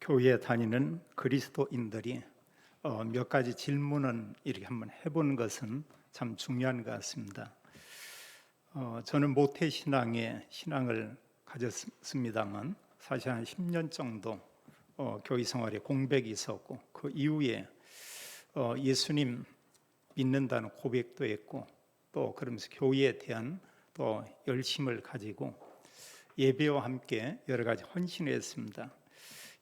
교회에 다니는 그리스도인들이 몇 가지 질문은 이렇게 한번 해보는 것은 참 중요한 것 같습니다. 저는 모태신앙의 신앙을 가졌습니다만 사실 한 10년 정도 교회 생활에 공백이 있었고, 그 이후에 예수님 믿는다는 고백도 했고, 또 그러면서 교회에 대한 또 열심을 가지고 예배와 함께 여러 가지 헌신을 했습니다.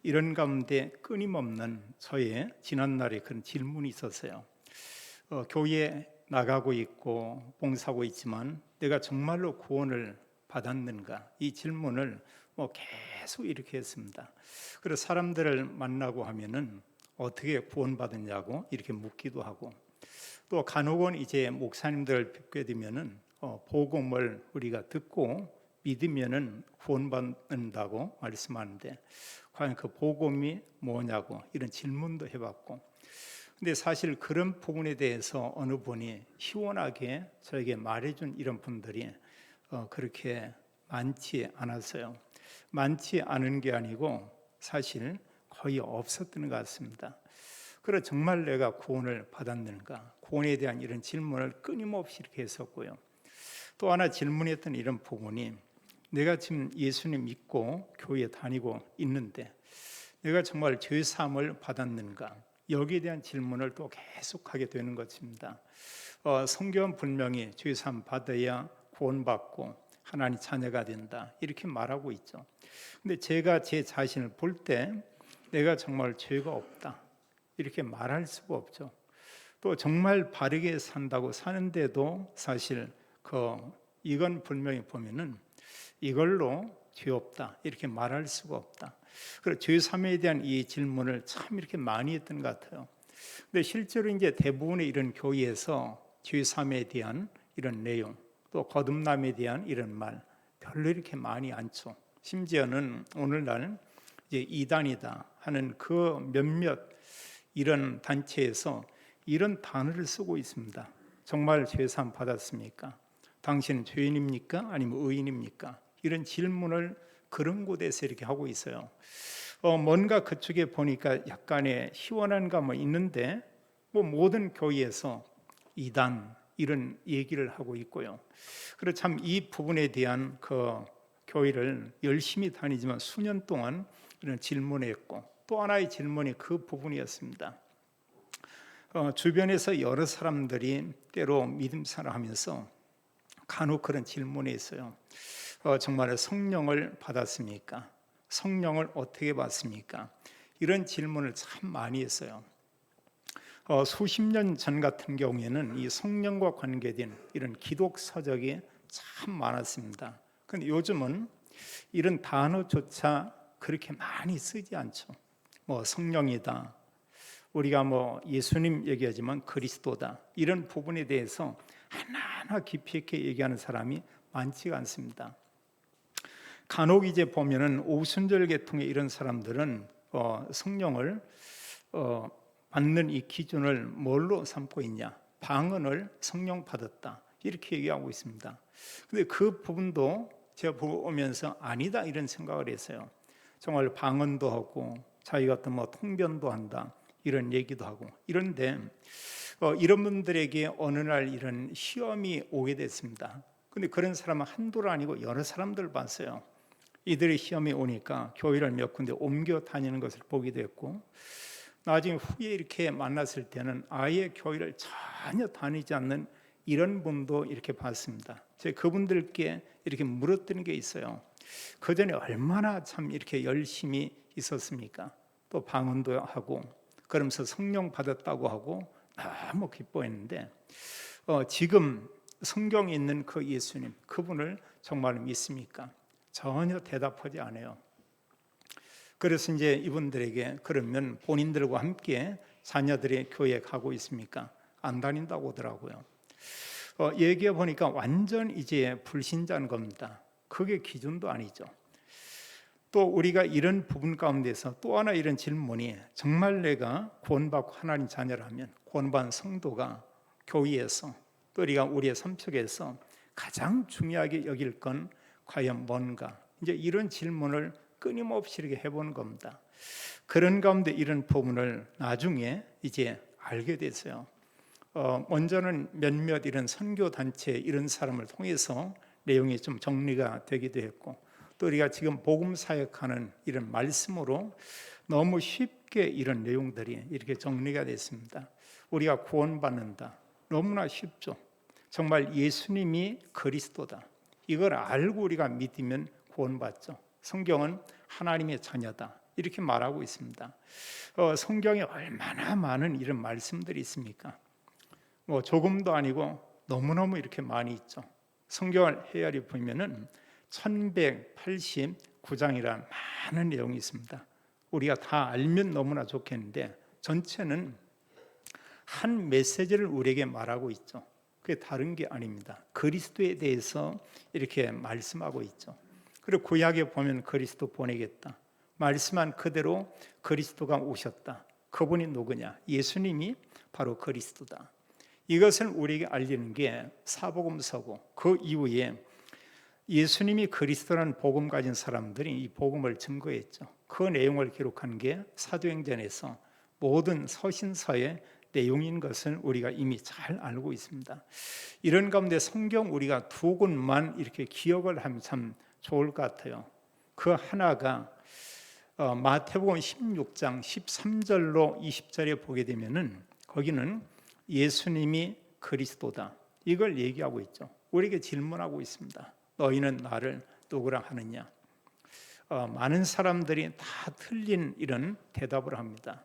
이런 가운데 끊임없는 저의 지난날에 그런 질문이 있었어요. 교회에 나가고 있고 봉사하고 있지만 내가 정말로 구원을 받았는가? 이 질문을 계속 이렇게 했습니다. 그래서 사람들을 만나고 하면은 어떻게 구원받았냐고 이렇게 묻기도 하고, 또 간혹은 이제 목사님들을 뵙게 되면은 복음을 우리가 듣고 믿으면은 구원받는다고 말씀하는데, 과연 그 복음이 뭐냐고 이런 질문도 해봤고, 근데 사실 그런 부분에 대해서 어느 분이 시원하게 저에게 말해준 이런 분들이 그렇게 많지 않았어요. 많지 않은 게 아니고 사실 거의 없었던 것 같습니다. 그래 정말 내가 구원을 받았는가? 구원에 대한 이런 질문을 끊임없이 이렇게 했었고요. 또 하나 질문했던 이런 부분이, 내가 지금 예수님 믿고 교회에 다니고 있는데 내가 정말 죄 사함을 받았는가? 여기에 대한 질문을 또 계속하게 되는 것입니다. 성경은 분명히 죄 사함 받아야 구원받고 하나님 자녀가 된다 이렇게 말하고 있죠. 근데 제가 제 자신을 볼 때 내가 정말 죄가 없다 이렇게 말할 수가 없죠. 또 정말 바르게 산다고 사는데도 사실 이건 분명히 보면은 이걸로 죄 없다 이렇게 말할 수가 없다. 그래서 죄 사함에 대한 이 질문을 참 이렇게 많이 했던 것 같아요. 근데 실제로 이제 대부분의 이런 교회에서 죄 사함에 대한 이런 내용, 또 거듭남에 대한 이런 말 별로 이렇게 많이 않죠. 심지어는 오늘날 이제 이단이다 하는 그 몇몇 이런 단체에서 이런 단어를 쓰고 있습니다. 정말 죄 사함 받았습니까? 당신은 죄인입니까? 아니면 의인입니까? 이런 질문을 그런 곳에서 이렇게 하고 있어요. 뭔가 그쪽에 보니까 약간의 시원한 감은 있는데 모든 교회에서 이단 이런 얘기를 하고 있고요. 그래서 참 이 부분에 대한 교회를 열심히 다니지만 수년 동안 이런 질문했고, 또 하나의 질문이 그 부분이었습니다. 주변에서 여러 사람들이 때로 믿음 생활하면서 간혹 그런 질문이 있어요. 정말 성령을 받았습니까? 성령을 어떻게 받습니까? 이런 질문을 참 많이 했어요. 수십 년 전 같은 경우에는 이 성령과 관계된 이런 기독 서적이 참 많았습니다. 그런데 요즘은 이런 단어조차 그렇게 많이 쓰지 않죠. 성령이다, 우리가 예수님 얘기하지만 그리스도다, 이런 부분에 대해서 하나하나 깊이 있게 얘기하는 사람이 많지가 않습니다. 간혹 이제 보면은 오순절 계통의 이런 사람들은 성령을 받는 이 기준을 뭘로 삼고 있냐? 방언을 성령 받았다 이렇게 얘기하고 있습니다. 근데 그 부분도 제가 보면서 아니다 이런 생각을 했어요. 정말 방언도 하고 자기 같은 통변도 한다 이런 얘기도 하고, 이런데 이런 분들에게 어느 날 이런 시험이 오게 됐습니다. 근데 그런 사람은 한둘 아니고 여러 사람들 봤어요. 이들의 시험이 오니까 교회를 몇 군데 옮겨 다니는 것을 보게 됐고, 나중에 후에 이렇게 만났을 때는 아예 교회를 전혀 다니지 않는 이런 분도 이렇게 봤습니다. 제가 그분들께 이렇게 물었던 게 있어요. 그 전에 얼마나 참 이렇게 열심히 있었습니까? 또 방언도 하고 그러면서 성령 받았다고 하고 너무 기뻐했는데 지금 성경에 있는 그 예수님, 그분을 정말 믿습니까? 전혀 대답하지 않아요. 그래서 이제 이분들에게 그러면 본인들과 함께 자녀들의 교회에 가고 있습니까? 안 다닌다고 하더라고요. 얘기해 보니까 완전 이제 불신자인 겁니다. 그게 기준도 아니죠. 또 우리가 이런 부분 가운데서 또 하나 이런 질문이, 정말 내가 구원받고 하나님 자녀라면 구원받은 성도가 교회에서 또 우리의 삶 속에서 가장 중요하게 여길 건 과연 뭔가? 이제 이런 질문을 끊임없이 이렇게 해보는 겁니다. 그런 가운데 이런 부분을 나중에 이제 알게 됐어요. 먼저는 몇몇 이런 선교 단체 이런 사람을 통해서 내용이 좀 정리가 되기도 했고, 또 우리가 지금 복음 사역하는 이런 말씀으로 너무 쉽게 이런 내용들이 이렇게 정리가 됐습니다. 우리가 구원받는다. 너무나 쉽죠. 정말 예수님이 그리스도다. 이걸 알고 우리가 믿으면 구원받죠. 성경은 하나님의 자녀다. 이렇게 말하고 있습니다. 성경에 얼마나 많은 이런 말씀들이 있습니까? 조금도 아니고 너무너무 이렇게 많이 있죠. 성경을 헤아려 보면은 1189장이라는 많은 내용이 있습니다. 우리가 다 알면 너무나 좋겠는데 전체는 한 메시지를 우리에게 말하고 있죠. 그게 다른 게 아닙니다. 그리스도에 대해서 이렇게 말씀하고 있죠. 그리고 구약에 보면 그리스도 보내겠다. 말씀한 그대로 그리스도가 오셨다. 그분이 누구냐? 예수님이 바로 그리스도다. 이것을 우리에게 알리는 게 사복음서고, 그 이후에 예수님이 그리스도라는 복음 가진 사람들이 이 복음을 증거했죠. 그 내용을 기록한 게 사도행전에서 모든 서신서의 내용인 것을 우리가 이미 잘 알고 있습니다. 이런 가운데 성경 우리가 두 권만 이렇게 기억을 하면 참 좋을 것 같아요. 그 하나가 마태복음 16장 13절로 20절에 보게 되면은 거기는 예수님이 그리스도다. 이걸 얘기하고 있죠. 우리에게 질문하고 있습니다. 너희는 나를 누구라 하느냐? 많은 사람들이 다 틀린 이런 대답을 합니다.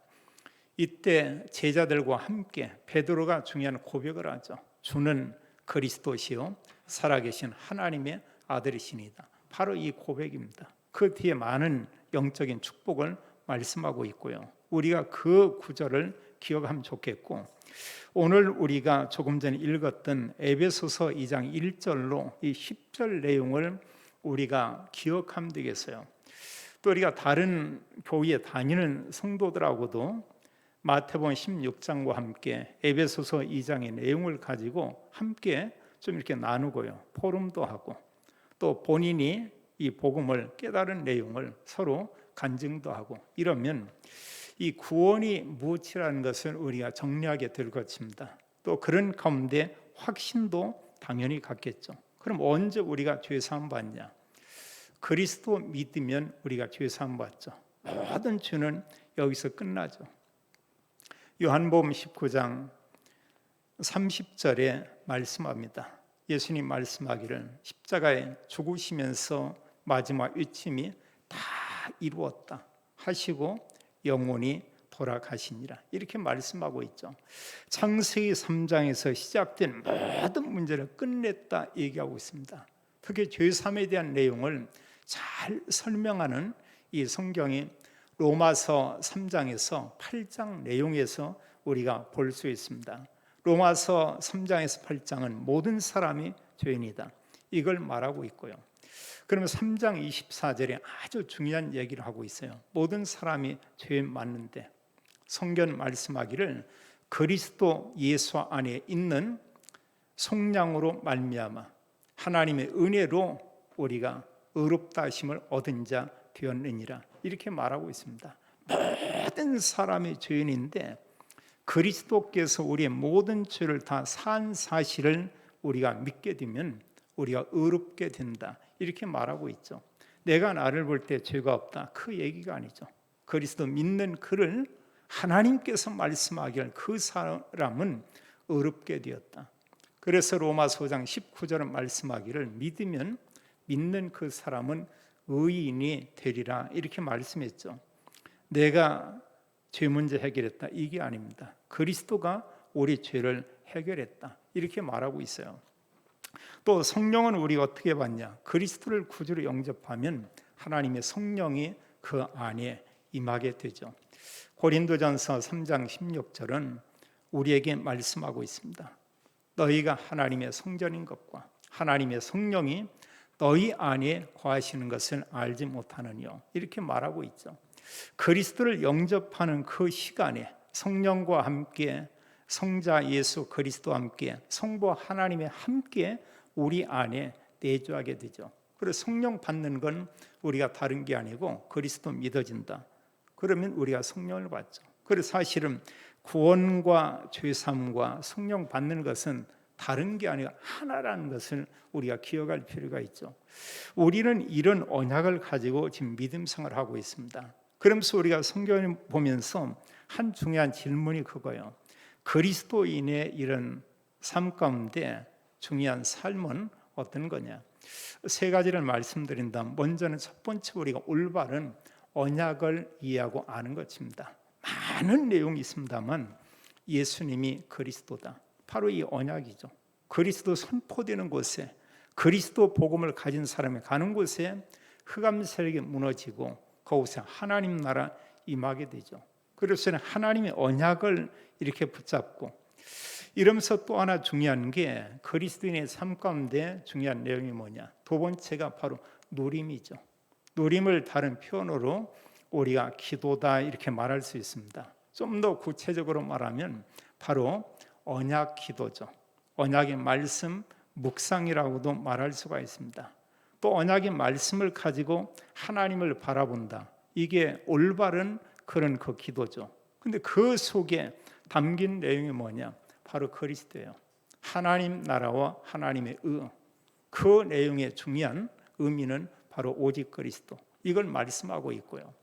이때 제자들과 함께 베드로가 중요한 고백을 하죠. 주는 그리스도시요 살아계신 하나님의 아들이시니다. 바로 이 고백입니다. 그 뒤에 많은 영적인 축복을 말씀하고 있고요. 우리가 그 구절을 기억하면 좋겠고, 오늘 우리가 조금 전에 읽었던 에베소서 2장 1절로 이 10절 내용을 우리가 기억하면 되겠어요. 또 우리가 다른 교회에 다니는 성도들하고도 마태복음 16장과 함께 에베소서 2장의 내용을 가지고 함께 좀 이렇게 나누고요. 포럼도 하고, 또 본인이 이 복음을 깨달은 내용을 서로 간증도 하고, 이러면 이 구원이 무엇이라는 것을 우리가 정리하게 될 것입니다. 또 그런 가운데 확신도 당연히 갖겠죠. 그럼 언제 우리가 죄 사함 받냐? 그리스도 믿으면 우리가 죄 사함 받죠. 모든 죄는 여기서 끝나죠. 요한복음 19장 30절에 말씀합니다. 예수님 말씀하기를 십자가에 죽으시면서 마지막 외침이 다 이루었다 하시고 영원히 돌아가시니라. 이렇게 말씀하고 있죠. 창세기 3장에서 시작된 모든 문제를 끝냈다 얘기하고 있습니다. 특히 죄사함에 대한 내용을 잘 설명하는 이 성경이 로마서 3장에서 8장 내용에서 우리가 볼 수 있습니다. 로마서 3장에서 8장은 모든 사람이 죄인이다. 이걸 말하고 있고요. 그러면 3장 24절에 아주 중요한 얘기를 하고 있어요. 모든 사람이 죄인 맞는데 성경 말씀하기를 그리스도 예수 안에 있는 속량으로 말미암아 하나님의 은혜로 우리가 의롭다 하심을 얻은 자 되었느니라. 이렇게 말하고 있습니다. 모든 사람이 죄인인데 그리스도께서 우리의 모든 죄를 다 산 사실을 우리가 믿게 되면 우리가 의롭게 된다. 이렇게 말하고 있죠. 내가 나를 볼 때 죄가 없다. 그 얘기가 아니죠. 그리스도 믿는 그를 하나님께서 말씀하기를 그 사람은 의롭게 되었다. 그래서 로마서 5장 19절은 말씀하기를 믿으면 믿는 그 사람은 의인이 되리라. 이렇게 말씀했죠. 내가 죄 문제 해결했다. 이게 아닙니다. 그리스도가 우리 죄를 해결했다. 이렇게 말하고 있어요. 또 성령은 우리가 어떻게 받냐? 그리스도를 구주로 영접하면 하나님의 성령이 그 안에 임하게 되죠. 고린도전서 3장 16절은 우리에게 말씀하고 있습니다. 너희가 하나님의 성전인 것과 하나님의 성령이 너희 안에 거하시는 것을 알지 못하느뇨. 이렇게 말하고 있죠. 그리스도를 영접하는 그 시간에 성령과 함께 성자 예수 그리스도와 함께 성부 하나님의 함께 우리 안에 내주하게 되죠. 그래서 성령 받는 건 우리가 다른 게 아니고 그리스도 믿어진다. 그러면 우리가 성령을 받죠. 그래서 사실은 구원과 죄사함과 성령 받는 것은 다른 게 아니라 하나라는 것을 우리가 기억할 필요가 있죠. 우리는 이런 언약을 가지고 지금 믿음 생활을 하고 있습니다. 그러면서 우리가 성경을 보면서 한 중요한 질문이 그거예요. 그리스도인의 이런 삶 가운데 중요한 삶은 어떤 거냐? 세 가지를 말씀드린다면, 먼저는 첫 번째, 우리가 올바른 언약을 이해하고 아는 것입니다. 많은 내용이 있습니다만 예수님이 그리스도다, 바로 이 언약이죠. 그리스도 선포되는 곳에, 그리스도 복음을 가진 사람이 가는 곳에 흑암 세력이 무너지고 거기서 하나님 나라 임하게 되죠. 그래서 하나님의 언약을 이렇게 붙잡고, 이러면서 또 하나 중요한 게 그리스도인의 삶 가운데 중요한 내용이 뭐냐? 두 번째가 바로 누림이죠. 누림을 다른 표현으로 우리가 기도다 이렇게 말할 수 있습니다. 좀 더 구체적으로 말하면 바로 언약 기도죠. 언약의 말씀 묵상이라고도 말할 수가 있습니다. 또 언약의 말씀을 가지고 하나님을 바라본다, 이게 올바른 그런 그 기도죠. 근데 그 속에 담긴 내용이 뭐냐? 바로 그리스도예요. 하나님 나라와 하나님의 의, 그 내용의 중요한 의미는 바로 오직 그리스도, 이걸 말씀하고 있고요.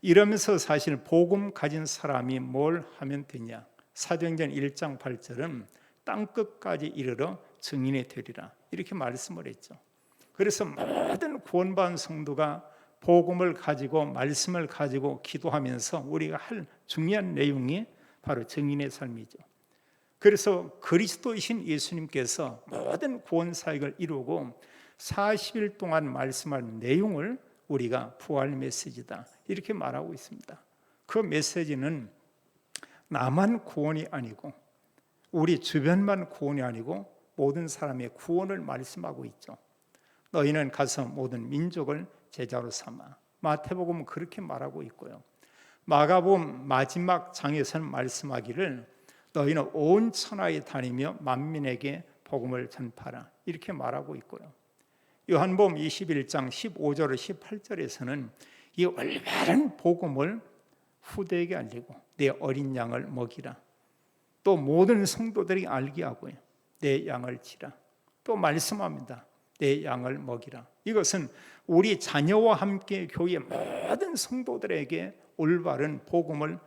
이러면서 사실 복음 가진 사람이 뭘 하면 되냐? 사도행전 1장 8절은 땅끝까지 이르러 증인이 되리라, 이렇게 말씀을 했죠. 그래서 모든 구원받은 성도가 복음을 가지고 말씀을 가지고 기도하면서 우리가 할 중요한 내용이 바로 증인의 삶이죠. 그래서 그리스도이신 예수님께서 모든 구원 사역을 이루고 40일 동안 말씀한 내용을 우리가 부활 메시지다 이렇게 말하고 있습니다. 그 메시지는 나만 구원이 아니고 우리 주변만 구원이 아니고 모든 사람의 구원을 말씀하고 있죠. 너희는 가서 모든 민족을 제자로 삼아, 마태복음은 그렇게 말하고 있고요. 마가복음 마지막 장에서는 말씀하기를 너희는 온 천하에 다니며 만민에게 복음을 전파하라, 이렇게 말하고 있고요. 요한복음 21장 15절 18절에서는 이 올바른 복음을 후대에게 알리고 내 어린 양을 먹이라, 또 모든 성도들이 알게 하고요, 내 양을 치라, 또 말씀합니다. 내 양을 먹이라. 이것은 우리 자녀와 함께 교회 모든 성도들에게 올바른 복음을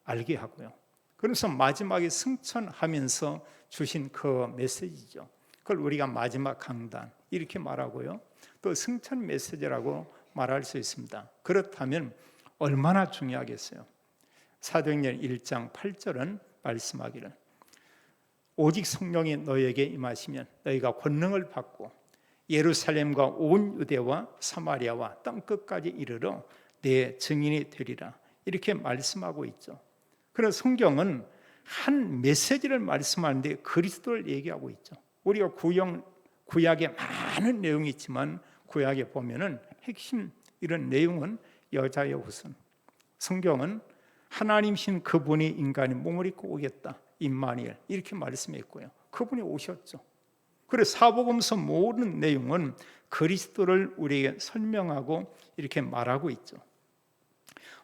알게 하고요. 그래서 마지막에 승천하면서 주신 그 메시지죠. 그걸 우리가 마지막 강단 이렇게 말하고요. 또 승천 메시지라고 말할 수 있습니다. 그렇다면 얼마나 중요하겠어요. 사도행전 1장 8절은 말씀하기를 오직 성령이 너희에게 임하시면 너희가 권능을 받고 예루살렘과 온 유대와 사마리아와 땅끝까지 이르러 내 증인이 되리라, 이렇게 말씀하고 있죠. 그래서 성경은 한 메시지를 말씀하는데 그리스도를 얘기하고 있죠. 우리가 구약에 많은 내용이 있지만 구약에 보면은 핵심 이런 내용은 여자의 후손. 성경은 하나님신 그분이 인간이 몸을 입고 오겠다, 임마누엘, 이렇게 말씀했고요. 그분이 오셨죠. 그래서 사복음서 모든 내용은 그리스도를 우리에게 설명하고 이렇게 말하고 있죠.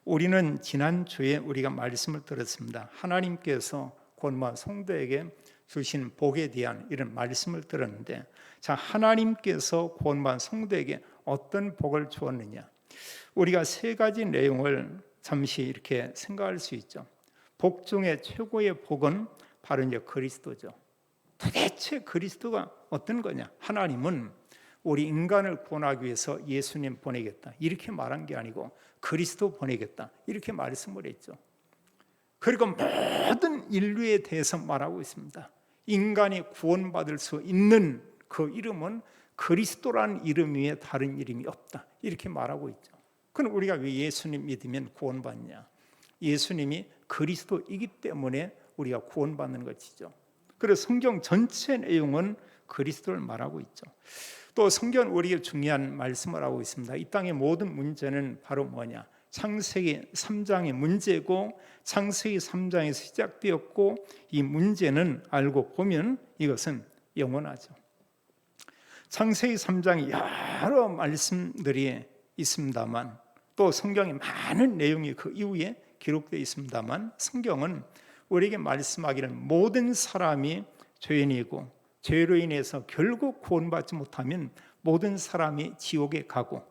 우리는 지난주에 우리가 말씀을 들었습니다. 하나님께서 권마 성도에게 주신 복에 대한 이런 말씀을 들었는데, 자, 하나님께서 권마 성도에게 어떤 복을 주었느냐? 우리가 세 가지 내용을 잠시 이렇게 생각할 수 있죠. 복 중에 최고의 복은 바로 이제 그리스도죠. 도대체 그리스도가 어떤 거냐? 하나님은 우리 인간을 구원하기 위해서 예수님 보내겠다, 이렇게 말한 게 아니고 그리스도 보내겠다, 이렇게 말씀을 했죠. 그리고 모든 인류에 대해서 말하고 있습니다. 인간이 구원받을 수 있는 그 이름은 그리스도라는 이름 외에 다른 이름이 없다, 이렇게 말하고 있죠. 그럼 우리가 왜 예수님 믿으면 구원받냐? 예수님이 그리스도이기 때문에 우리가 구원받는 것이죠. 그래서 성경 전체 내용은 그리스도를 말하고 있죠. 또 성경은 우리에게 중요한 말씀을 하고 있습니다. 이 땅의 모든 문제는 바로 뭐냐? 창세기 3장의 문제고, 창세기 3장에서 시작되었고, 이 문제는 알고 보면 이것은 영원하죠. 창세기 3장에 여러 말씀들이 있습니다만 또 성경에 많은 내용이 그 이후에 기록되어 있습니다만, 성경은 우리에게 말씀하기를 모든 사람이 죄인이고 죄로 인해서 결국 구원받지 못하면 모든 사람이 지옥에 가고,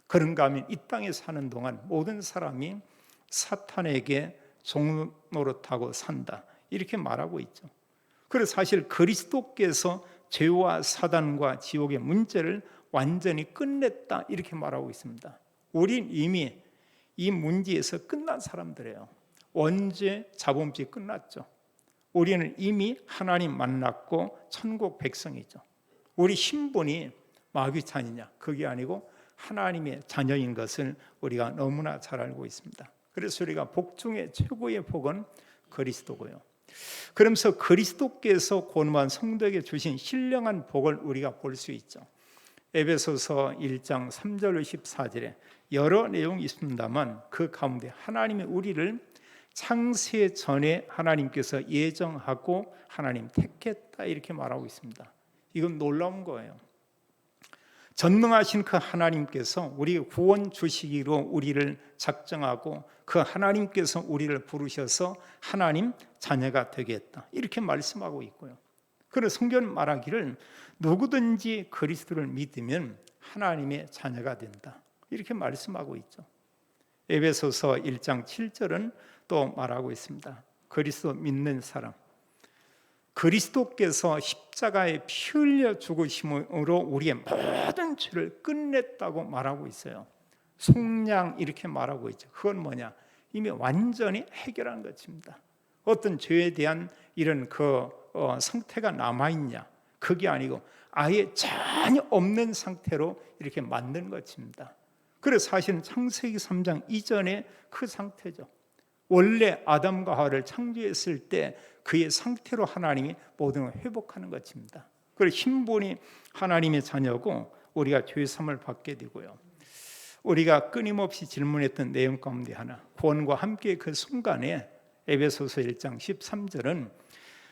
그런가 하면 이 땅에 사는 동안 모든 사람이 사탄에게 종노릇하고 산다, 이렇게 말하고 있죠. 그래서 사실 그리스도께서 죄와 사단과 지옥의 문제를 완전히 끝냈다, 이렇게 말하고 있습니다. 우린 이미 이 문제에서 끝난 사람들이에요. 언제 자범죄 끝났죠. 우리는 이미 하나님 만났고 천국 백성이죠. 우리 신분이 마귀 자녀냐, 그게 아니고 하나님의 자녀인 것을 우리가 너무나 잘 알고 있습니다. 그래서 우리가 복 중에 최고의 복은 그리스도고요. 그러면서 그리스도께서 권고한 성도에게 주신 신령한 복을 우리가 볼 수 있죠. 에베소서 1장 3절 14절에 여러 내용이 있습니다만, 그 가운데 하나님이 우리를 창세 전에 하나님께서 예정하고 하나님 택했다, 이렇게 말하고 있습니다. 이건 놀라운 거예요. 전능하신 그 하나님께서 우리 구원 주시기로 우리를 작정하고, 그 하나님께서 우리를 부르셔서 하나님 자녀가 되게 했다, 이렇게 말씀하고 있고요. 그래서 성경 말하기를 누구든지 그리스도를 믿으면 하나님의 자녀가 된다, 이렇게 말씀하고 있죠. 에베소서 1장 7절은 또 말하고 있습니다. 그리스도 믿는 사람, 그리스도께서 십자가에 피 흘려 죽으심으로 우리의 모든 죄를 끝냈다고 말하고 있어요. 속량, 이렇게 말하고 있죠. 그건 뭐냐? 이미 완전히 해결한 것입니다. 어떤 죄에 대한 이런 상태가 남아있냐? 그게 아니고 아예 전혀 없는 상태로 이렇게 만든 것입니다. 그래서 사실은 창세기 3장 이전에 그 상태죠. 원래 아담과 하와를 창조했을 때 그의 상태로 하나님이 모든 걸 회복하는 것입니다. 그래서 신분이 하나님의 자녀고 우리가 죄사함을 받게 되고요. 우리가 끊임없이 질문했던 내용 가운데 하나, 구원과 함께 그 순간에 에베소서 1장 13절은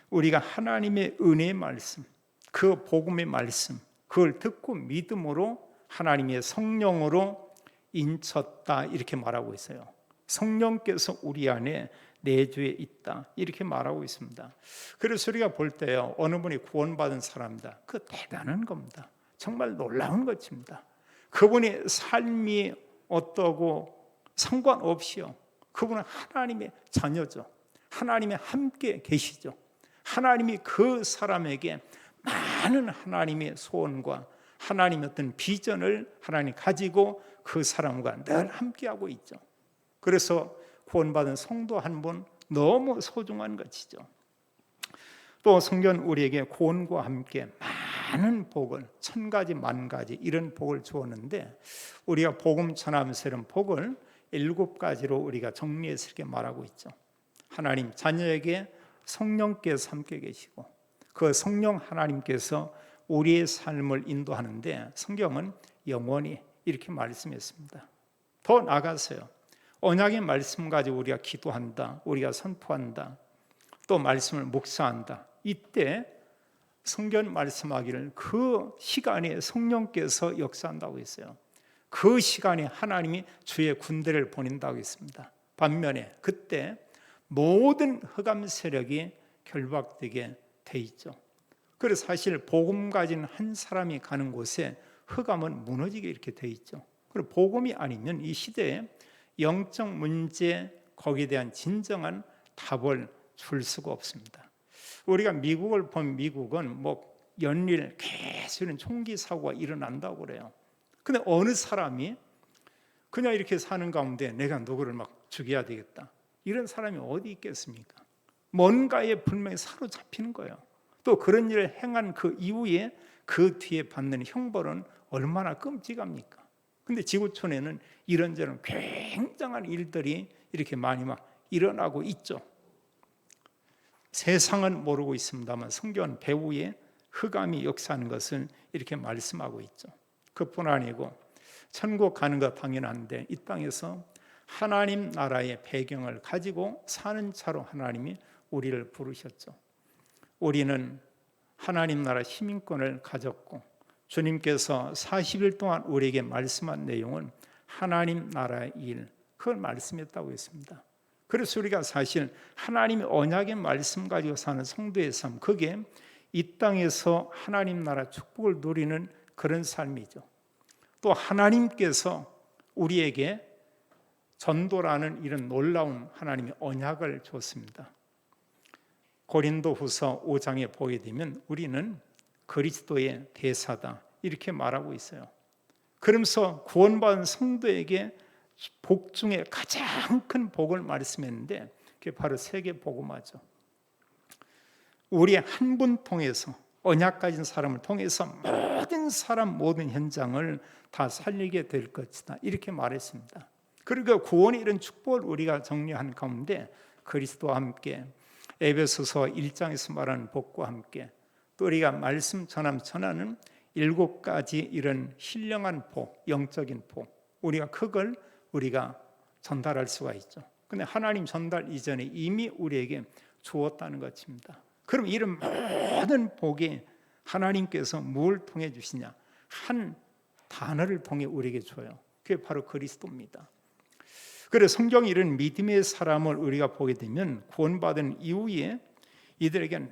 우리가 하나님의 은혜의 말씀, 그 복음의 말씀, 그걸 듣고 믿음으로 하나님의 성령으로 인쳤다, 이렇게 말하고 있어요. 성령께서 우리 안에 내주에 있다, 이렇게 말하고 있습니다. 그래서 우리가 볼 때요, 어느 분이 구원받은 사람이다, 그 대단한 겁니다. 정말 놀라운 것입니다. 그분의 삶이 어떠고 상관없이요, 그분은 하나님의 자녀죠. 하나님이 함께 계시죠. 하나님이 그 사람에게 많은 하나님의 소원과 하나님의 어떤 비전을 하나님 가지고 그 사람과 늘 함께하고 있죠. 그래서 구원받은 성도 한 분 너무 소중한 것이죠. 또 성경 우리에게 구원과 함께 많은 복을, 1000가지 만가지 이런 복을 주었는데, 우리가 복음 전하면서 이런 복을 7가지로 우리가 정리해서 이렇게 말하고 있죠. 하나님 자녀에게 성령께서 함께 계시고, 그 성령 하나님께서 우리의 삶을 인도하는데, 성경은 영원히 이렇게 말씀했습니다. 더 나아가서요, 언약의 말씀 가지고 우리가 기도한다, 우리가 선포한다, 또 말씀을 묵상한다. 이때 성경 말씀하기를 그 시간에 성령께서 역사한다고 했어요. 그 시간에 하나님이 주의 군대를 보낸다고 했습니다. 반면에 그때 모든 흑암 세력이 결박되게 돼 있죠. 그래서 사실 복음 가진 한 사람이 가는 곳에 흑암은 무너지게 이렇게 돼 있죠. 그리고 복음이 아니면 이 시대에 영적 문제, 거기에 대한 진정한 답을 줄 수가 없습니다. 우리가 미국을 보면 미국은 연일 계속 이런 총기 사고가 일어난다고 그래요. 근데 어느 사람이 그냥 이렇게 사는 가운데 내가 누구를 죽여야 되겠다, 이런 사람이 어디 있겠습니까? 뭔가에 분명히 사로잡히는 거예요. 또 그런 일을 행한 그 이후에 그 뒤에 받는 형벌은 얼마나 끔찍합니까? 근데 지구촌에는 이런저런 굉장한 일들이 이렇게 많이 일어나고 있죠. 세상은 모르고 있습니다만 성경은 배후에 흑암이 역사하는 것을 이렇게 말씀하고 있죠. 그뿐 아니고 천국 가는 것 당연한데, 이 땅에서 하나님 나라의 배경을 가지고 사는 차로 하나님이 우리를 부르셨죠. 우리는 하나님 나라 시민권을 가졌고, 주님께서 40일 동안 우리에게 말씀한 내용은 하나님 나라의 일, 그걸 말씀했다고 했습니다. 그래서 우리가 사실 하나님의 언약의 말씀 가지고 사는 성도의 삶, 그게 이 땅에서 하나님 나라 축복을 누리는 그런 삶이죠. 또 하나님께서 우리에게 전도라는 이런 놀라운 하나님의 언약을 줬습니다. 고린도후서 5장에 보게 되면 우리는 그리스도의 대사다 이렇게 말하고 있어요. 그러면서 구원받은 성도에게 복 중에 가장 큰 복을 말씀했는데 그게 바로 세계 복음화죠. 우리 한 분 통해서, 언약 가진 사람을 통해서 모든 사람, 모든 현장을 다 살리게 될 것이다 이렇게 말했습니다. 그리고 구원의 이런 축복을 우리가 정리한 가운데 그리스도와 함께 에베소서 1장에서 말하는 복과 함께 또 우리가 말씀 전하는 7가지 이런 신령한 복, 영적인 복, 우리가 그걸 우리가 전달할 수가 있죠. 근데 하나님 전달 이전에 이미 우리에게 주었다는 것입니다. 그럼 이런 모든 복이 하나님께서 뭘 통해 주시냐? 한 단어를 통해 우리에게 줘요. 그게 바로 그리스도입니다. 그래서 성경이 이런 믿음의 사람을 우리가 보게 되면 구원받은 이후에 이들에게 늘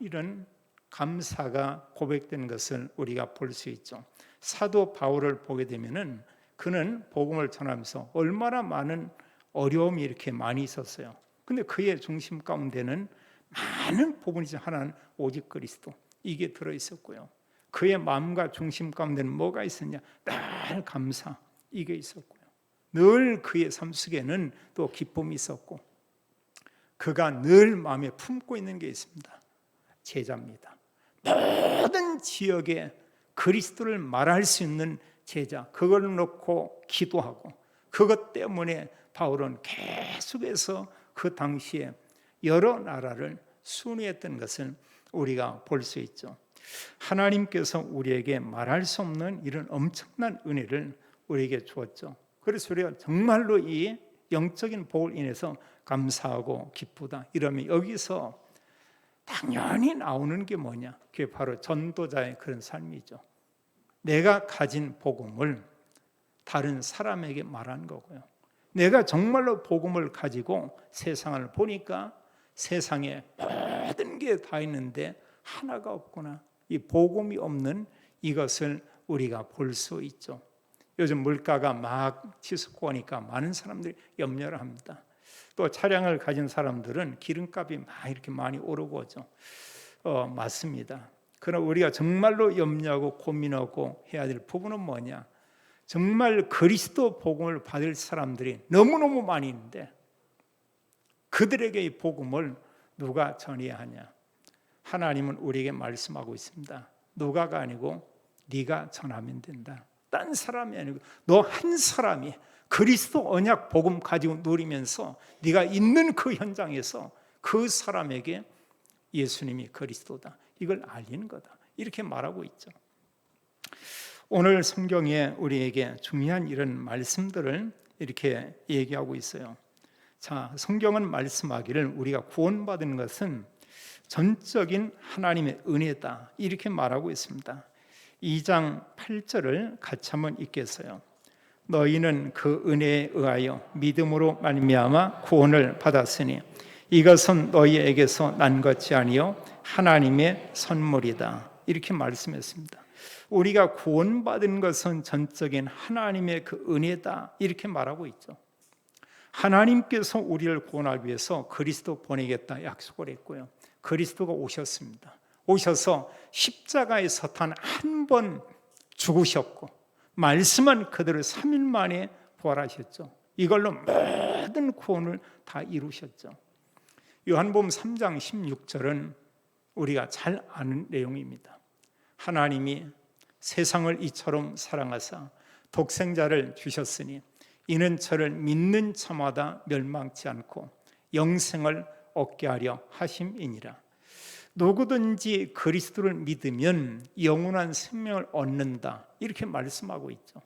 이런 감사가 고백되는 것을 우리가 볼 수 있죠. 사도 바울을 보게 되면은 그는 복음을 전하면서 얼마나 많은 어려움이 이렇게 많이 있었어요. 근데 그의 중심 가운데는 많은 부분이 하나는 오직 그리스도 이게 들어 있었고요. 그의 마음과 중심 가운데는 뭐가 있었냐? 늘 감사 이게 있었고요. 늘 그의 삶 속에는 또 기쁨이 있었고 그가 늘 마음에 품고 있는 게 있습니다. 제자입니다. 모든 지역에 그리스도를 말할 수 있는 제자, 그걸 놓고 기도하고 그것 때문에 바울은 계속해서 그 당시에 여러 나라를 순회했던 것을 우리가 볼 수 있죠. 하나님께서 우리에게 말할 수 없는 이런 엄청난 은혜를 우리에게 주었죠. 그래서 우리가 정말로 이 영적인 복을 인해서 감사하고 기쁘다 이러면 여기서 당연히 나오는 게 뭐냐? 그게 바로 전도자의 그런 삶이죠. 내가 가진 복음을 다른 사람에게 말하는 거고요. 내가 정말로 복음을 가지고 세상을 보니까 세상에 모든 게 다 있는데 하나가 없구나. 이 복음이 없는 이것을 우리가 볼 수 있죠. 요즘 물가가 막 치솟고 하니까 많은 사람들이 염려를 합니다. 또 차량을 가진 사람들은 기름값이 막 이렇게 많이 오르고 오죠. 맞습니다. 그러나 우리가 정말로 염려하고 고민하고 해야 될 부분은 뭐냐? 정말 그리스도 복음을 받을 사람들이 너무너무 많이 있는데 그들에게 이 복음을 누가 전해야 하냐? 하나님은 우리에게 말씀하고 있습니다. 누가가 아니고 네가 전하면 된다. 딴 사람이 아니고 너 한 사람이 그리스도 언약 복음 가지고 누리면서 네가 있는 그 현장에서 그 사람에게 예수님이 그리스도다. 이걸 알리는 거다. 이렇게 말하고 있죠. 오늘 성경에 우리에게 중요한 이런 말씀들을 이렇게 얘기하고 있어요. 자, 성경은 말씀하기를 우리가 구원받은 것은 전적인 하나님의 은혜다. 이렇게 말하고 있습니다. 2장 8절을 같이 한번 읽겠어요. 너희는 그 은혜에 의하여 믿음으로 말미암아 구원을 받았으니 이것은 너희에게서 난 것이 아니요 하나님의 선물이다. 이렇게 말씀했습니다. 우리가 구원받은 것은 전적인 하나님의 그 은혜다. 이렇게 말하고 있죠. 하나님께서 우리를 구원하기 위해서 그리스도 보내겠다 약속을 했고요. 그리스도가 오셨습니다. 오셔서 십자가에서 단 한 번 죽으셨고 말씀은 그대로 3일 만에 부활하셨죠. 이걸로 모든 구원을 다 이루셨죠. 요한복음 3장 16절은 우리가 잘 아는 내용입니다. 하나님이 세상을 이처럼 사랑하사 독생자를 주셨으니 이는 저를 믿는 자마다 멸망치 않고 영생을 얻게 하려 하심이니라. 누구든지 그리스도를 믿으면 영원한 생명을 얻는다. 이렇게 말씀하고 있죠.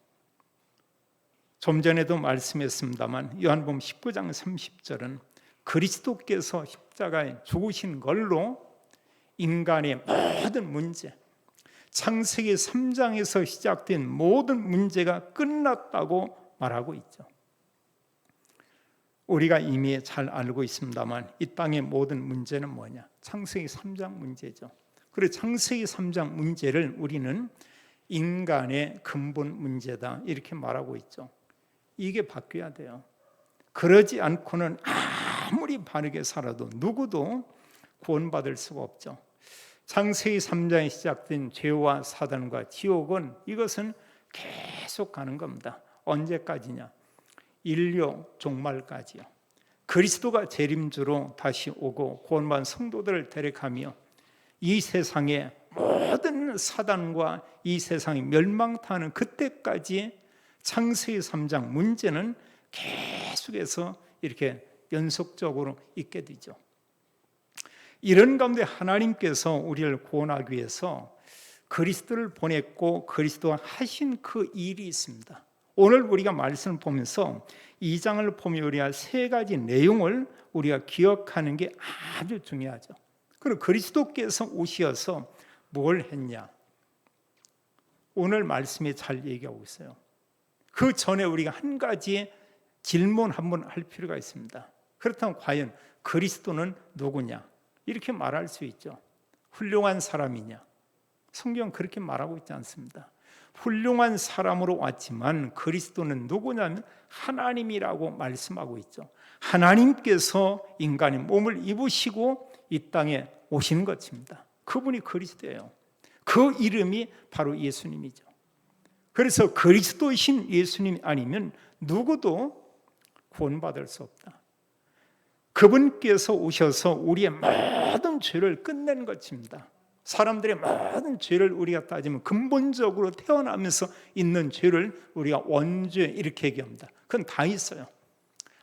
좀 전에도 말씀했습니다만 요한복음 19장 30절은 그리스도께서 십자가에 죽으신 걸로 인간의 모든 문제, 창세기 3장에서 시작된 모든 문제가 끝났다고 말하고 있죠. 우리가 이미 잘 알고 있습니다만 이 땅의 모든 문제는 뭐냐? 창세기 3장 문제죠. 그리고 창세기 3장 문제를 우리는 인간의 근본 문제다 이렇게 말하고 있죠. 이게 바뀌어야 돼요. 그러지 않고는 아무리 바르게 살아도 누구도 구원받을 수가 없죠. 창세기 3장에 시작된 죄와 사단과 지옥은 이것은 계속 가는 겁니다. 언제까지냐? 인류 종말까지요. 그리스도가 재림주로 다시 오고 구원받은 성도들을 데려가며 이 세상의 모든 사단과 이 세상이 멸망하는 그때까지 창세기 3장 문제는 계속해서 이렇게 연속적으로 있게 되죠. 이런 가운데 하나님께서 우리를 구원하기 위해서 그리스도를 보냈고 그리스도가 하신 그 일이 있습니다. 오늘 우리가 말씀을 보면서 2장을 보면 우리가 세 가지 내용을 우리가 기억하는 게 아주 중요하죠. 그리고 그리스도께서 오셔서 뭘 했냐? 오늘 말씀에 잘 얘기하고 있어요. 그 전에 우리가 한 가지 질문 한번 할 필요가 있습니다. 그렇다면 과연 그리스도는 누구냐? 이렇게 말할 수 있죠. 훌륭한 사람이냐? 성경은 그렇게 말하고 있지 않습니다. 훌륭한 사람으로 왔지만 그리스도는 누구냐면 하나님이라고 말씀하고 있죠. 하나님께서 인간의 몸을 입으시고 이 땅에 오신 것입니다. 그분이 그리스도예요. 그 이름이 바로 예수님이죠. 그래서 그리스도이신 예수님이 아니면 누구도 구원받을 수 없다. 그분께서 오셔서 우리의 모든 죄를 끝낸 것입니다. 사람들의 모든 죄를 우리가 따지면 근본적으로 태어나면서 있는 죄를 우리가 원죄 이렇게 얘기합니다. 그건 다 있어요.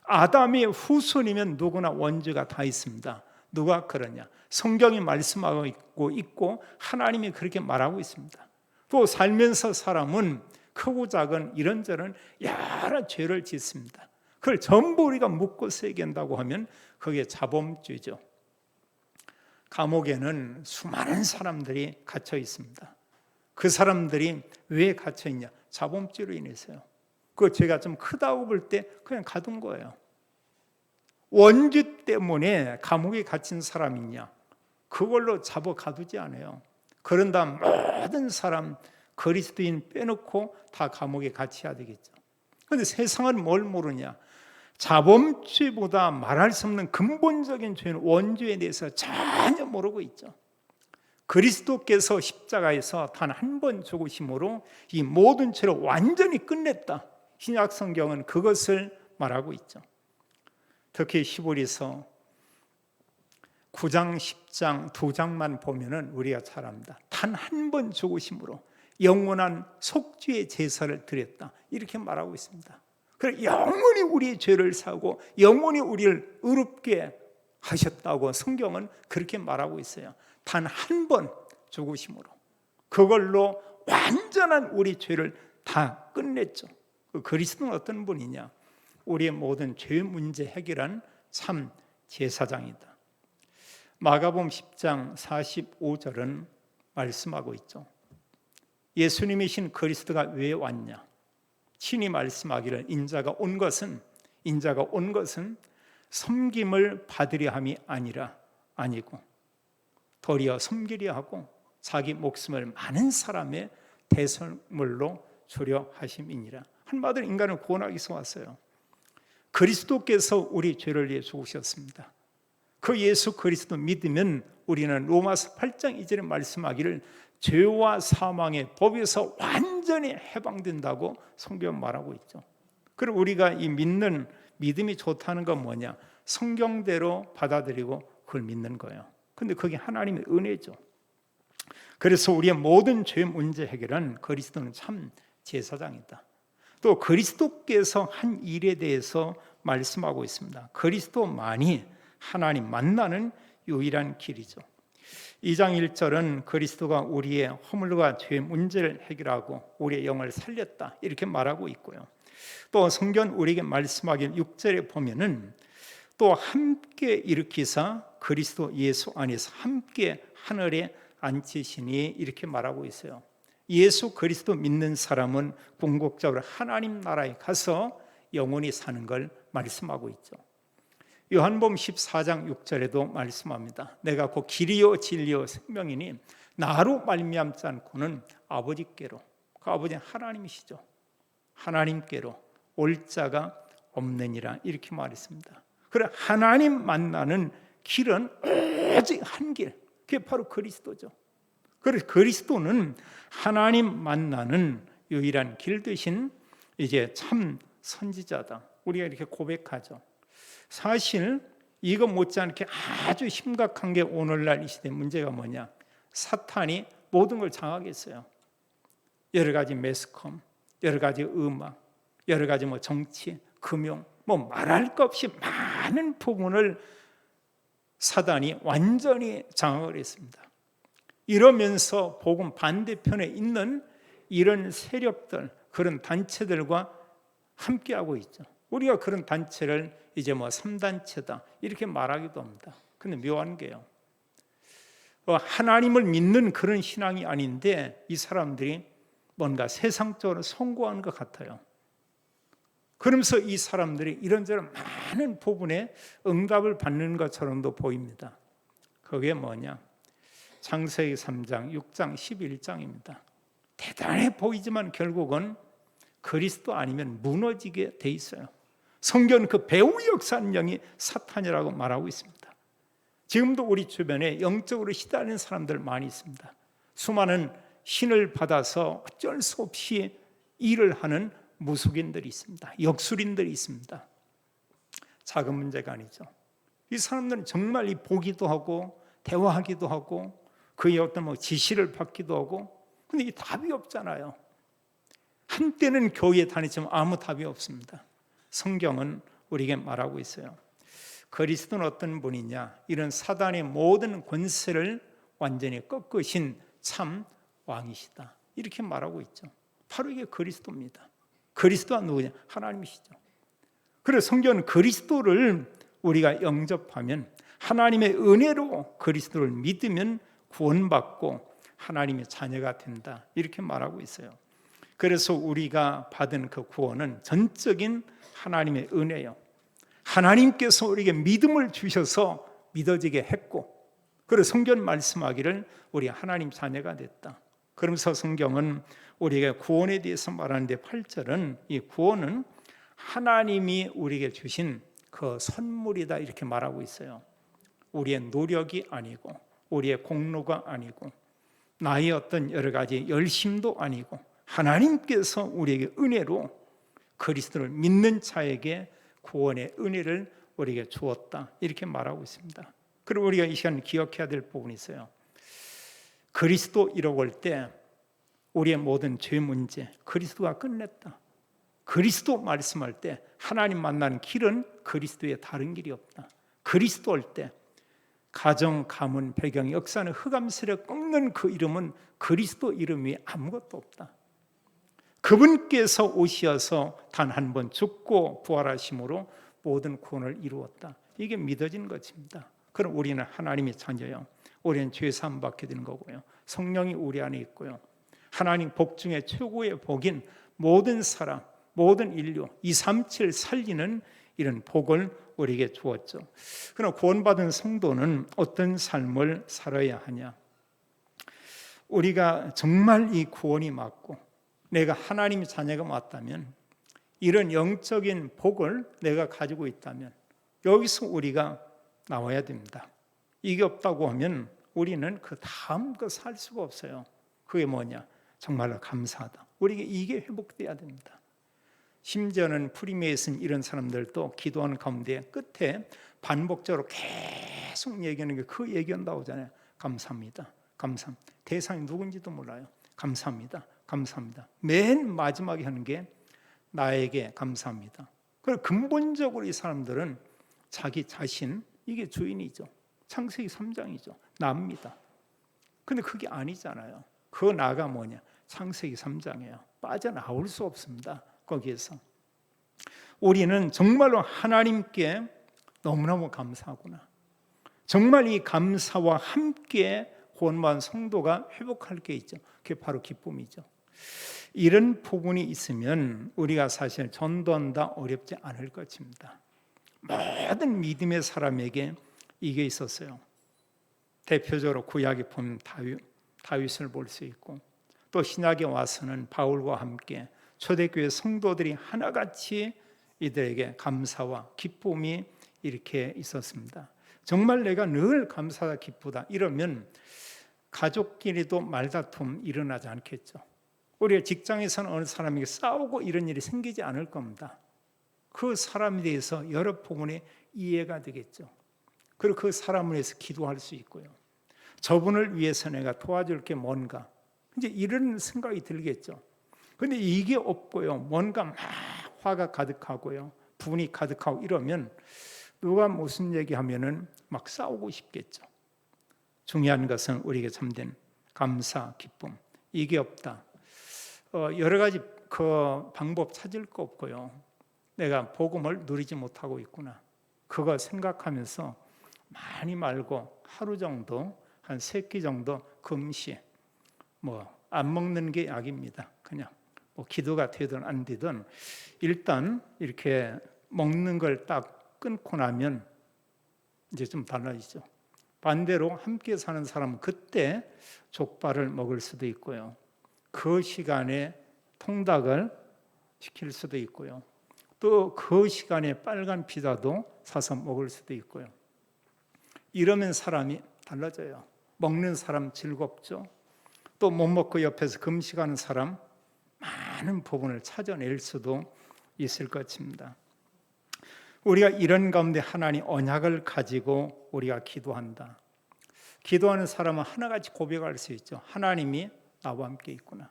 아담의 후손이면 누구나 원죄가 다 있습니다. 누가 그러냐? 성경이 말씀하고 있고 하나님이 그렇게 말하고 있습니다. 또 살면서 사람은 크고 작은 이런저런 여러 죄를 짓습니다. 그걸 전부 우리가 묻고서 얘기한다고 하면 그게 자범죄죠. 감옥에는 수많은 사람들이 갇혀 있습니다. 그 사람들이 왜 갇혀 있냐? 자범죄로 인해서요. 그 죄가 좀 크다고 볼 때 그냥 가둔 거예요. 원죄 때문에 감옥에 갇힌 사람이 있냐? 그걸로 잡아 가두지 않아요. 그런 다음 모든 사람 그리스도인 빼놓고 다 감옥에 갇혀야 되겠죠. 그런데 세상은 뭘 모르냐? 자범죄보다 말할 수 없는 근본적인 죄는 원죄에 대해서 전혀 모르고 있죠. 그리스도께서 십자가에서 단 한 번 죽으심으로 이 모든 죄를 완전히 끝냈다. 신약 성경은 그것을 말하고 있죠. 특히 히브리서 9장, 10장, 2장만 보면은 우리가 잘 압니다. 단 한 번 죽으심으로 영원한 속죄의 제사를 드렸다. 이렇게 말하고 있습니다. 그래 영원히 우리의 죄를 사고 영원히 우리를 의롭게 하셨다고 성경은 그렇게 말하고 있어요. 단 한 번 죽으심으로 그걸로 완전한 우리 죄를 다 끝냈죠. 그리스도는 어떤 분이냐? 우리의 모든 죄 문제 해결한 참 제사장이다. 마가복음 10장 45절은 말씀하고 있죠. 예수님이신 그리스도가 왜 왔냐? 친히 말씀하기를 인자가 온 것은 섬김을 받으려 함이 아니고 도리어 섬기려 하고 자기 목숨을 많은 사람의 대선물로 주려 하심이니라. 한마디로 인간을 구원하기 위해서 왔어요. 그리스도께서 우리 죄를 위해 죽으셨습니다. 그 예수 그리스도 믿으면 우리는 로마서 8장 2절에 말씀하기를 죄와 사망의 법에서 완전히 해방된다고 성경 말하고 있죠. 그리고 우리가 이 믿는 믿음이 좋다는 건 뭐냐? 성경대로 받아들이고 그걸 믿는 거예요. 근데 그게 하나님의 은혜죠. 그래서 우리의 모든 죄 문제 해결은 그리스도는 참 제사장이다. 또 그리스도께서 한 일에 대해서 말씀하고 있습니다. 그리스도만이 하나님 만나는 유일한 길이죠. 2장 1절은 그리스도가 우리의 허물과 죄 문제를 해결하고 우리의 영을 살렸다 이렇게 말하고 있고요. 또 성경 우리에게 말씀하길 6절에 보면은 또 함께 일으키사 그리스도 예수 안에서 함께 하늘에 앉히시니 이렇게 말하고 있어요. 예수 그리스도 믿는 사람은 궁극적으로 하나님 나라에 가서 영원히 사는 걸 말씀하고 있죠. 요한복음 14장 6절에도 말씀합니다. 내가 곧 길이요 진리요 생명이니 나로 말미암지 않고는 아버지께로, 그 아버지는 하나님이시죠. 하나님께로 올 자가 없느니라 이렇게 말했습니다. 그래 하나님 만나는 길은 오직 한 길, 그게 바로 그리스도죠. 그래서 그리스도는 하나님 만나는 유일한 길 대신 이제 참 선지자다. 우리가 이렇게 고백하죠. 사실 이거 못지않게 아주 심각한 게 오늘날 이 시대 문제가 뭐냐? 사탄이 모든 걸 장악했어요. 여러 가지 매스컴, 여러 가지 음악, 여러 가지 정치, 금융, 말할 것 없이 많은 부분을 사단이 완전히 장악을 했습니다. 이러면서 복음 반대편에 있는 이런 세력들, 그런 단체들과 함께하고 있죠. 우리가 그런 단체를 이제 3단체다 이렇게 말하기도 합니다. 근데 묘한 게요, 하나님을 믿는 그런 신앙이 아닌데 이 사람들이 뭔가 세상적으로 성공하는 것 같아요. 그러면서 이 사람들이 이런저런 많은 부분에 응답을 받는 것처럼도 보입니다. 그게 뭐냐? 창세기 3장, 6장, 11장입니다. 대단해 보이지만 결국은 그리스도 아니면 무너지게 돼 있어요. 성경은 그 배후 역사령이 사탄이라고 말하고 있습니다. 지금도 우리 주변에 영적으로 시달리는 사람들 많이 있습니다. 수많은 신을 받아서 어쩔 수 없이 일을 하는 무속인들이 있습니다. 역술인들이 있습니다. 작은 문제가 아니죠. 이 사람들은 정말 보기도 하고 대화하기도 하고 그의 어떤 지시를 받기도 하고, 근데 이 답이 없잖아요. 한때는 교회에 다니지만 아무 답이 없습니다. 성경은 우리에게 말하고 있어요. 그리스도는 어떤 분이냐? 이런 사단의 모든 권세를 완전히 꺾으신 참 왕이시다. 이렇게 말하고 있죠. 바로 이게 그리스도입니다. 그리스도가 누구냐? 하나님이시죠. 그래서 성경은 그리스도를 우리가 영접하면, 하나님의 은혜로 그리스도를 믿으면 구원받고 하나님의 자녀가 된다. 이렇게 말하고 있어요. 그래서 우리가 받은 그 구원은 전적인 하나님의 은혜요. 하나님께서 우리에게 믿음을 주셔서 믿어지게 했고, 그래서 성경 말씀하기를 우리 하나님 자녀가 됐다. 그러면서 성경은 우리에게 구원에 대해서 말하는데 8절은 이 구원은 하나님이 우리에게 주신 그 선물이다 이렇게 말하고 있어요. 우리의 노력이 아니고 우리의 공로가 아니고 나의 어떤 여러 가지 열심도 아니고 하나님께서 우리에게 은혜로 그리스도를 믿는 자에게 구원의 은혜를 우리에게 주었다 이렇게 말하고 있습니다. 그리고 우리가 이 시간 기억해야 될 부분이 있어요. 그리스도 이라고 할 때 우리의 모든 죄 문제 그리스도가 끝냈다. 그리스도 말씀할 때 하나님 만나는 길은 그리스도의 다른 길이 없다. 그리스도 할 때 가정, 가문, 배경, 역사는 흑암세를 꺾는 그 이름은 그리스도 이름이 아무것도 없다. 그분께서 오셔서 단 한 번 죽고 부활하심으로 모든 구원을 이루었다. 이게 믿어진 것입니다. 그럼 우리는 하나님의 자녀요. 우리는 죄 사함 받게 되는 거고요. 성령이 우리 안에 있고요. 하나님 복 중에 최고의 복인 모든 사람, 모든 인류 237 살리는 이런 복을 우리에게 주었죠. 그러나 구원받은 성도는 어떤 삶을 살아야 하냐? 우리가 정말 이 구원이 맞고 내가 하나님의 자녀가 맞다면, 이런 영적인 복을 내가 가지고 있다면 여기서 우리가 나와야 됩니다. 이게 없다고 하면 우리는 그 다음 거 살 수가 없어요. 그게 뭐냐? 정말로 감사하다. 우리에게 이게 회복돼야 됩니다. 심지어는 프리메이슨 이런 사람들도 기도하는 가운데 끝에 반복적으로 계속 얘기하는 게 그 얘기가 나오잖아요. 감사합니다. 감사합니다. 대상이 누군지도 몰라요. 감사합니다. 감사합니다. 맨 마지막에 하는 게 나에게 감사합니다. 그리고 근본적으로 이 사람들은 자기 자신, 이게 주인이죠. 창세기 3장이죠. 나입니다. 근데 그게 아니잖아요. 그 나가 뭐냐? 창세기 3장이에요. 빠져나올 수 없습니다. 거기에서 우리는 정말로 하나님께 너무너무 감사하구나. 정말 이 감사와 함께 구원받은 성도가 회복할 게 있죠. 그게 바로 기쁨이죠. 이런 부분이 있으면 우리가 사실 전도한다 어렵지 않을 것입니다. 모든 믿음의 사람에게 이게 있었어요. 대표적으로 구약에 보면 다윗을 볼 수 있고, 또 신약에 와서는 바울과 함께 초대교회 성도들이 하나같이 이들에게 감사와 기쁨이 이렇게 있었습니다. 정말 내가 늘 감사하다 기쁘다 이러면 가족끼리도 말다툼 일어나지 않겠죠. 우리가 직장에서는 어느 사람에게 싸우고 이런 일이 생기지 않을 겁니다. 그 사람에 대해서 여러 부분에 이해가 되겠죠. 그리고 그 사람을 위해서 기도할 수 있고요. 저분을 위해서 내가 도와줄 게 뭔가, 이제 이런 생각이 들겠죠. 근데 이게 없고요. 뭔가 막 화가 가득하고요. 분이 가득하고 이러면 누가 무슨 얘기하면은 막 싸우고 싶겠죠. 중요한 것은 우리에게 참된 감사, 기쁨. 이게 없다. 여러 가지 그 방법 찾을 거 없고요. 내가 복음을 누리지 못하고 있구나. 그거 생각하면서 많이 말고 하루 정도, 한 3끼 정도 금시, 안 먹는 게 약입니다. 그냥 기도가 되든 안 되든 일단 이렇게 먹는 걸 딱 끊고 나면 이제 좀 달라지죠. 반대로 함께 사는 사람은 그때 족발을 먹을 수도 있고요. 그 시간에 통닭을 시킬 수도 있고요. 또 그 시간에 빨간 피자도 사서 먹을 수도 있고요. 이러면 사람이 달라져요. 먹는 사람 즐겁죠. 또 못 먹고 옆에서 금식하는 사람 많은 부분을 찾아낼 수도 있을 것입니다. 우리가 이런 가운데 하나님 언약을 가지고 우리가 기도한다. 기도하는 사람은 하나같이 고백할 수 있죠. 하나님이 나와 함께 있구나.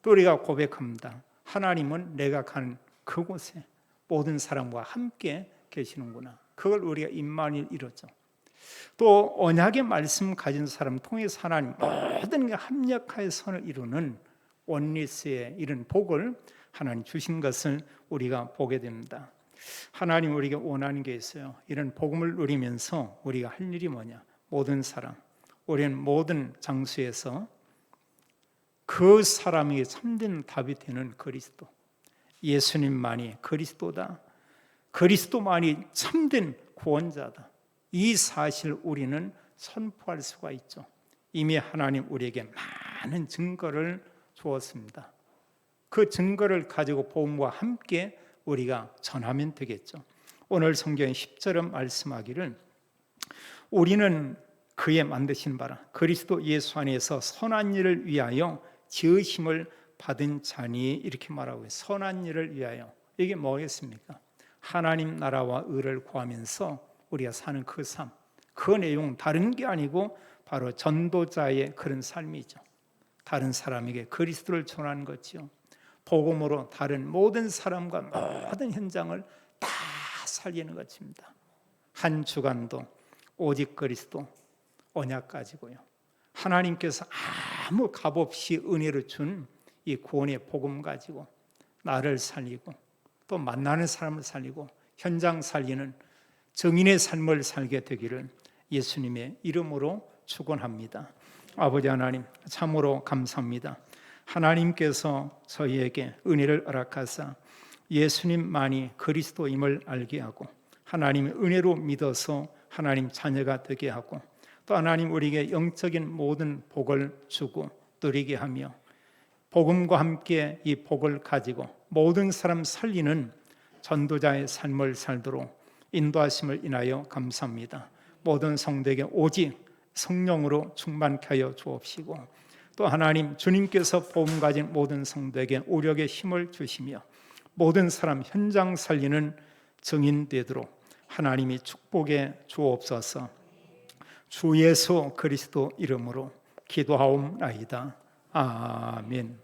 또 우리가 고백합니다. 하나님은 내가 간 그곳에 모든 사람과 함께 계시는구나. 그걸 우리가 임마누엘 이루죠. 또 언약의 말씀 가진 사람 통해서 하나님 모든 게 합력하여 선을 이루는 원리스의 이런 복을 하나님 주신 것을 우리가 보게 됩니다. 하나님 우리에게 원하는 게 있어요. 이런 복음을 누리면서 우리가 할 일이 뭐냐? 모든 사람, 우리는 모든 장소에서 그 사람에게 참된 답이 되는 그리스도, 예수님만이 그리스도다. 그리스도만이 참된 구원자다. 이 사실 우리는 선포할 수가 있죠. 이미 하나님 우리에게 많은 증거를 주었습니다. 그 증거를 가지고 복음과 함께 우리가 전하면 되겠죠. 오늘 성경의 10절은 말씀하기를 우리는 그의 만드신 바라 그리스도 예수 안에서 선한 일을 위하여 지으심을 받은 자니 이렇게 말하고 있어요. 선한 일을 위하여. 이게 뭐겠습니까? 하나님 나라와 의를 구하면서 우리가 사는 그 삶, 그 내용은 다른 게 아니고 바로 전도자의 그런 삶이죠. 다른 사람에게 그리스도를 전하는 거죠. 복음으로 다른 모든 사람과 모든 현장을 다 살리는 것입니다. 한 주간도 오직 그리스도 언약 가지고요. 하나님께서 아무 값없이 은혜를 준 이 구원의 복음 가지고 나를 살리고 또 만나는 사람을 살리고 현장 살리는 정인의 삶을 살게 되기를 예수님의 이름으로 축원합니다. 아버지 하나님 참으로 감사합니다. 하나님께서 저희에게 은혜를 허락하사 예수님만이 그리스도임을 알게 하고 하나님의 은혜로 믿어서 하나님 자녀가 되게 하고 또 하나님 우리에게 영적인 모든 복을 주고 누리게 하며 복음과 함께 이 복을 가지고 모든 사람 살리는 전도자의 삶을 살도록 인도하심을 인하여 감사합니다. 모든 성도에게 오직 성령으로 충만케 하여 주옵시고 또 하나님 주님께서 복음 가진 모든 성도에게 오력의 힘을 주시며 모든 사람 현장 살리는 증인 되도록 하나님이 축복해 주옵소서. 주 예수 그리스도 이름으로 기도하옵나이다. 아멘.